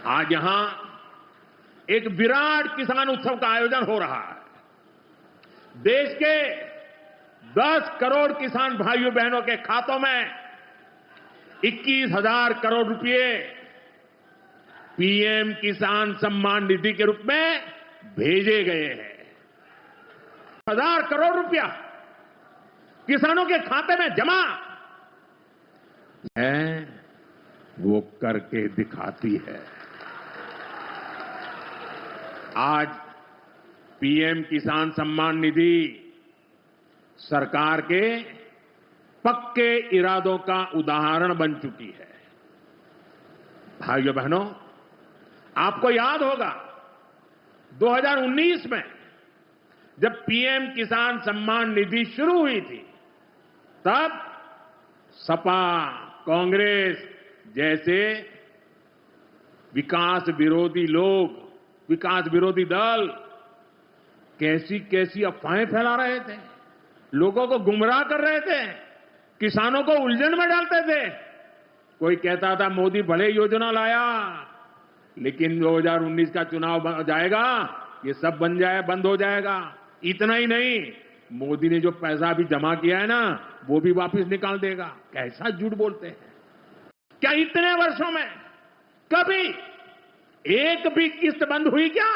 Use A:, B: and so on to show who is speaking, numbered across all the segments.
A: आज यहां एक विराट किसान उत्सव का आयोजन हो रहा है। देश के 10 करोड़ किसान भाइयों बहनों के खातों में 21,000 करोड़ रुपए पीएम किसान सम्मान निधि के रूप में भेजे गए हैं। 1,000 करोड़ रुपया किसानों के खाते में जमा है, वो करके दिखाती है। आज पीएम किसान सम्मान निधि सरकार के पक्के इरादों का उदाहरण बन चुकी है। भाइयों बहनों, आपको याद होगा 2019 में जब पीएम किसान सम्मान निधि शुरू हुई थी, तब सपा, कांग्रेस जैसे विकास विरोधी लोग, विकास विरोधी दल कैसी कैसी अफवाहें फैला रहे थे, लोगों को गुमराह कर रहे थे, किसानों को उलझन में डालते थे। कोई कहता था मोदी भले योजना लाया, लेकिन 2019 का चुनाव जाएगा, ये सब बंद हो जाएगा। इतना ही नहीं, मोदी ने जो पैसा अभी जमा किया है ना, वो भी वापस निकाल देगा। कैसा झूठ बोलते हैं। क्या इतने वर्षों में कभी एक भी किस्त बंद हुई क्या?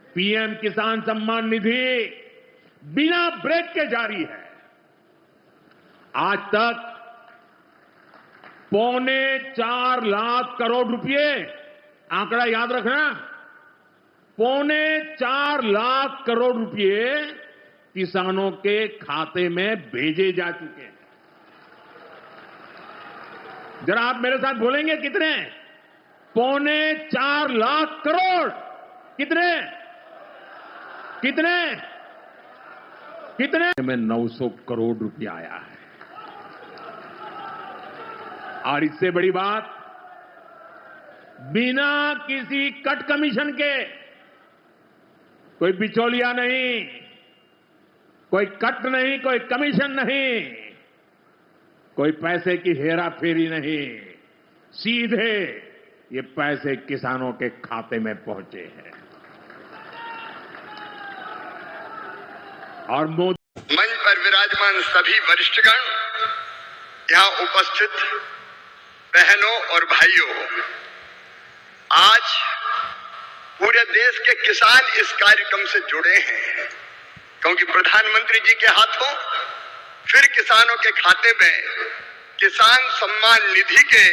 A: पीएम किसान सम्मान निधि बिना ब्रेक के जारी है। आज तक 4.25 लाख करोड़ रुपए, आंकड़ा याद रखना, 4.25 लाख करोड़ रुपए किसानों के खाते में भेजे जा चुके हैं। जरा आप मेरे साथ बोलेंगे कितने? 4.25 लाख करोड़। कितने कितने कितने में 900 करोड़ रुपया आया है। और इससे बड़ी बात, बिना किसी कट कमीशन के, कोई बिचौलिया नहीं, कोई कट नहीं, कोई कमीशन नहीं, कोई पैसे की हेरा फेरी नहीं, सीधे ये पैसे किसानों के खाते में पहुंचे हैं। और मोदी
B: मंच पर विराजमान सभी वरिष्ठगण, यहां उपस्थित बहनों और भाइयों, आज पूरे देश के किसान इस कार्यक्रम से जुड़े हैं, क्योंकि प्रधानमंत्री जी के हाथों फिर किसानों के खाते में किसान सम्मान निधि के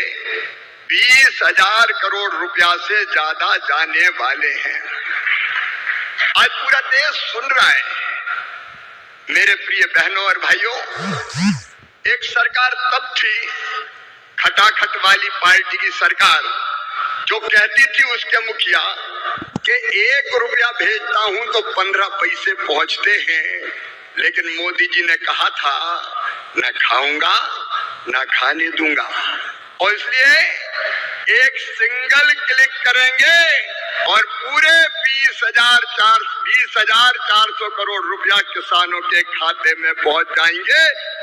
B: 20,000 करोड़ रुपया से ज्यादा जाने वाले हैं। आज पूरा देश सुन रहा है। मेरे प्रिय बहनों और भाइयों, एक सरकार तब थी, खटाखट वाली पार्टी की सरकार, जो कहती थी उसके मुखिया कि 1 रुपया भेजता हूं तो 15 पैसे पहुंचते हैं, लेकिन मोदी जी ने कहा था न खाऊंगा न खाने दूंगा। और इसलिए एक सिंगल क्लिक करेंगे और पूरे 20,400 करोड़ रुपया किसानों के खाते में पहुंच जाएंगे।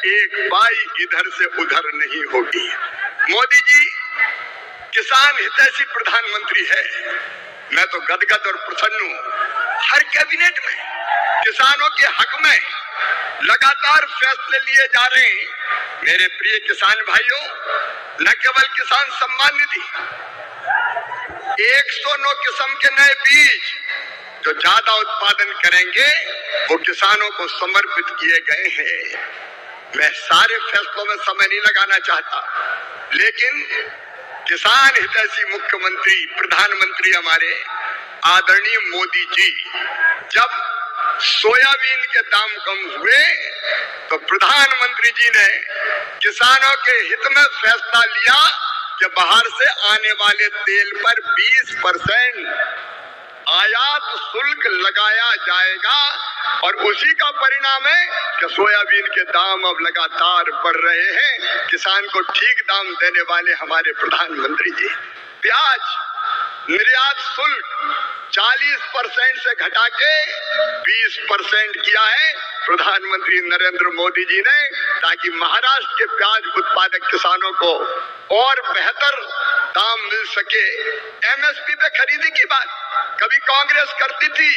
B: एक पाई इधर से उधर नहीं होगी। मोदी जी किसान हितैषी प्रधानमंत्री है। मैं तो गदगद और प्रसन्न हूं। हर कैबिनेट में किसानों के हक में लगातार फैसले लिए जा रहे हैं। मेरे प्रिय किसान भाइयों, न केवल किसान सम्मान निधि, 109 किस्म के नए बीज जो ज्यादा उत्पादन करेंगे वो किसानों को समर्पित किए गए हैं। मैं सारे फैसलों में समय नहीं लगाना चाहता, लेकिन किसान हितैषी मुख्यमंत्री प्रधानमंत्री हमारे आदरणीय मोदी जी, जब सोयाबीन के दाम कम हुए तो प्रधानमंत्री जी ने किसानों के हित में फैसला लिया कि बाहर से आने वाले तेल पर 20% आयात शुल्क लगाया जाएगा। और उसी का परिणाम है कि सोयाबीन के दाम अब लगातार बढ़ रहे हैं। किसान को ठीक दाम देने वाले हमारे प्रधानमंत्री जी। प्याज निर्यात शुल्क 40% से घटा के 20% किया है। प्रधानमंत्री नरेंद्र मोदी जी ने, ताकि महाराष्ट्र के प्याज उत्पादक किसानों को और बेहतर दाम मिल सके। एमएसपी पे खरीदी की बात कभी कांग्रेस करती थी,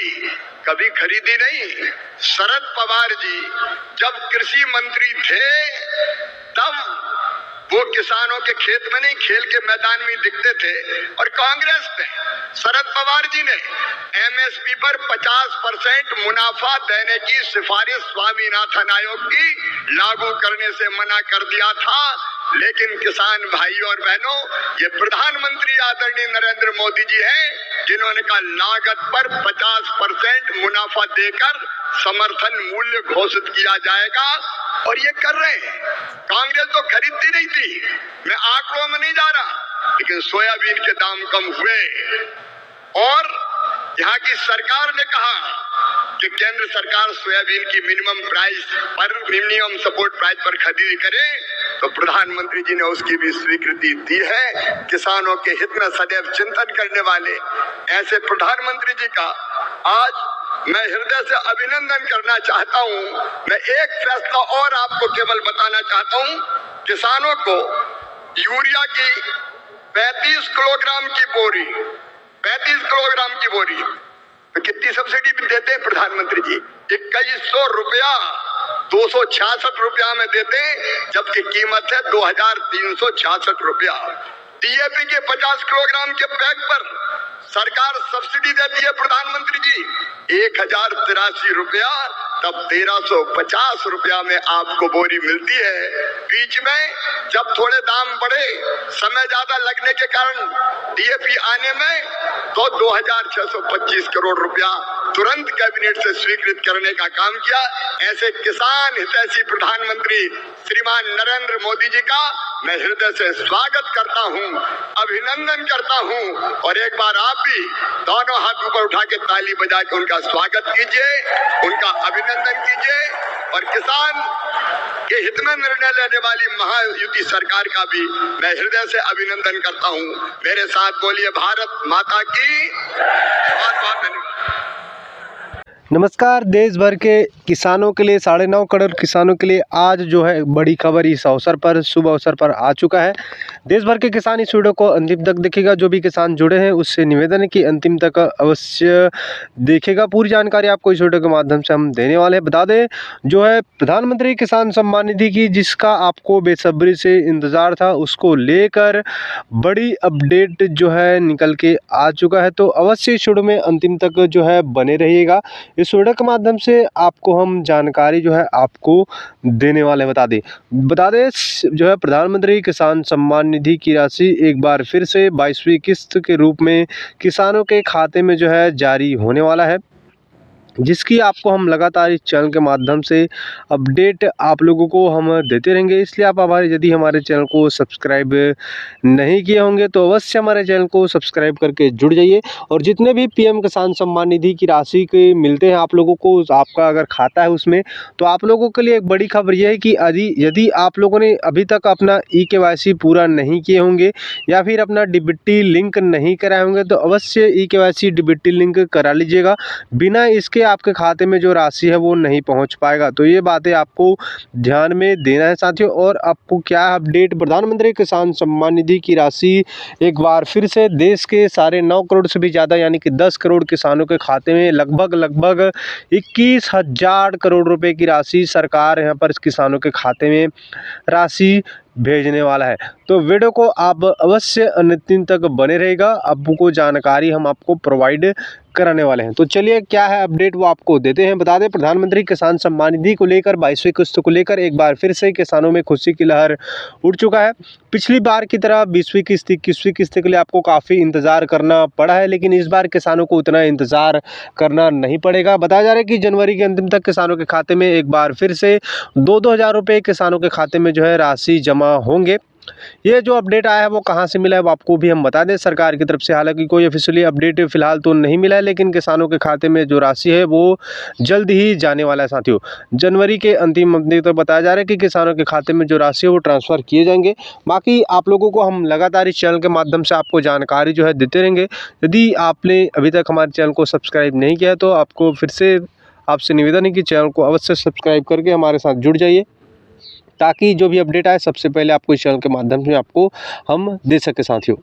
B: कभी खरीदी नहीं। शरद पवार जी जब कृषि मंत्री थे तब वो किसानों के खेत में नहीं, खेल के मैदान में दिखते थे। और कांग्रेस ने, शरद पवार जी ने एमएसपी पर 50% मुनाफा देने की सिफारिश स्वामीनाथन आयोग की लागू करने से मना कर दिया था। लेकिन किसान भाइयों और बहनों, ये प्रधानमंत्री आदरणीय नरेंद्र मोदी जी हैं जिन्होंने कहा लागत पर 50% मुनाफा देकर समर्थन मूल्य घोषित किया जाएगा, और ये कर रहे हैं। कांग्रेस तो खरीदती नहीं थी, मैं आंकड़ों में नहीं जा रहा, लेकिन सोयाबीन के दाम कम हुए। और यहाँ की सरकार ने कहा कि केंद्र सरकार सोयाबीन की मिनिमम सपोर्ट प्राइस पर खरीदी करे, तो प्रधानमंत्री जी ने उसकी भी स्वीकृति दी है। किसानों के हित में सदैव चिंतन करने वाले ऐसे प्रधानमंत्री जी का आज मैं हृदय से अभिनंदन करना चाहता हूं। मैं एक फैसला और आपको केवल बताना चाहता हूं, किसानों को यूरिया की 35 किलोग्राम की बोरी, 35 किलोग्राम की बोरी तो कितनी सब्सिडी देते हैं प्रधानमंत्री जी? 2100 रुपया 266 रुपया में देते हैं, जबकि कीमत है 2366 रुपया। डीएपी के 50 किलोग्राम के बैग पर सरकार सब्सिडी देती है प्रधानमंत्री जी 1083 रुपया, तब 1350 रुपया में आपको बोरी मिलती है। बीच में जब थोड़े दाम बढ़े, समय ज्यादा लगने के कारण डीएपी आने में, तो 2625 करोड़ रुपया तुरंत कैबिनेट से स्वीकृत करने का काम किया। ऐसे किसान हितैषी प्रधानमंत्री श्रीमान नरेंद्र मोदी जी का मैं हृदय से स्वागत करता हूं, अभिनंदन करता हूं। और एक बार आप भी दोनों हाथ ऊपर उठा के ताली बजा के उनका स्वागत कीजिए, उनका अभिनंदन कीजिए। और किसान के हित में निर्णय लेने वाली महायुति सरकार का भी मैं हृदय से अभिनंदन करता हूं। मेरे साथ बोलिए भारत माता की। बहुत बहुत धन्यवाद।
C: नमस्कार। देश भर के किसानों के लिए 9.5 करोड़ किसानों के लिए आज जो है बड़ी खबर इस अवसर पर, शुभ अवसर पर आ चुका है। देश भर के किसान इस वीडियो को अंतिम तक देखेगा। जो भी किसान जुड़े हैं उससे निवेदन है कि अंतिम तक अवश्य देखेगा। पूरी जानकारी आपको इस वीडियो के माध्यम से हम देने वाले हैं। बता दें, जो है प्रधानमंत्री किसान सम्मान निधि की, जिसका आपको बेसब्री से इंतज़ार था, उसको लेकर बड़ी अपडेट जो है निकल के आ चुका है। तो अवश्य इस वीडियो में अंतिम तक जो है बने रहिएगा। इस वीडियो के माध्यम से आपको हम जानकारी जो है आपको देने वाले हैं। बता दें जो है प्रधानमंत्री किसान सम्मान निधि की राशि एक बार फिर से 22वीं किस्त के रूप में किसानों के खाते में जो है जारी होने वाला है, जिसकी आपको हम लगातार इस चैनल के माध्यम से अपडेट आप लोगों को हम देते रहेंगे। इसलिए आप यदि हमारे चैनल को सब्सक्राइब नहीं किए होंगे तो अवश्य हमारे चैनल को सब्सक्राइब करके जुड़ जाइए। और जितने भी पीएम किसान सम्मान निधि की राशि के मिलते हैं आप लोगों को, आपका अगर खाता है उसमें, तो आप लोगों के लिए एक बड़ी खबर यह है कि यदि आप लोगों ने अभी तक अपना eKYC पूरा नहीं किए होंगे या फिर अपना डीबीटी लिंक नहीं कराए होंगे, तो अवश्य eKYC डीबीटी लिंक करा लीजिएगा। बिना इसके आपके खाते में जो राशि है वो नहीं पहुंच पाएगा। तो ये बातें आपको ध्यान में देना है साथियों। और आपको क्या अपडेट, प्रधानमंत्री किसान सम्मान निधि की राशि एक बार फिर से देश के 9.5 करोड़ से भी ज़्यादा यानी कि 10 करोड़ किसानों के खाते में लगभग 21,000 करोड़ रुपए की राशि सरकार यहाँ पर किसानों के खाते में राशि भेजने वाला है। तो वीडियो को आप अवश्य अंतिम तक बने रहेगा, आपको जानकारी हम आपको प्रोवाइड कराने वाले हैं। तो चलिए क्या है अपडेट वो आपको देते हैं। बता दें, प्रधानमंत्री किसान सम्मान निधि को लेकर 22वीं किस्त को लेकर एक बार फिर से किसानों में खुशी की लहर उठ चुका है। पिछली बार की तरह 20वीं किस्त 21वीं किस्त के लिए आपको काफ़ी इंतज़ार करना पड़ा है, लेकिन इस बार किसानों को उतना इंतज़ार करना नहीं पड़ेगा। बताया जा रहा है कि जनवरी के अंतिम तक किसानों के खाते में एक बार फिर से 2-2 हज़ार रुपये किसानों के खाते में जो है राशि जमा होंगे। ये जो अपडेट आया है वो कहाँ से मिला है वो आपको भी हम बता दें। सरकार की तरफ से हालांकि कोई ऑफिशियली अपडेट फिलहाल तो नहीं मिला है, लेकिन किसानों के खाते में जो राशि है वो जल्द ही जाने वाला है साथियों। जनवरी के अंतिम महीने तक बताया जा रहा है कि किसानों के खाते में जो राशि है वो ट्रांसफ़र किए जाएंगे। बाकी आप लोगों को हम लगातार इस चैनल के माध्यम से आपको जानकारी जो है देते रहेंगे। यदि आपने अभी तक हमारे चैनल को सब्सक्राइब नहीं किया तो आपको फिर से आपसे निवेदन है कि चैनल को अवश्य सब्सक्राइब करके हमारे साथ जुड़ जाइए, ताकि जो भी अपडेट आए सबसे पहले आपको इस चैनल के माध्यम से आपको हम दे सके साथियों।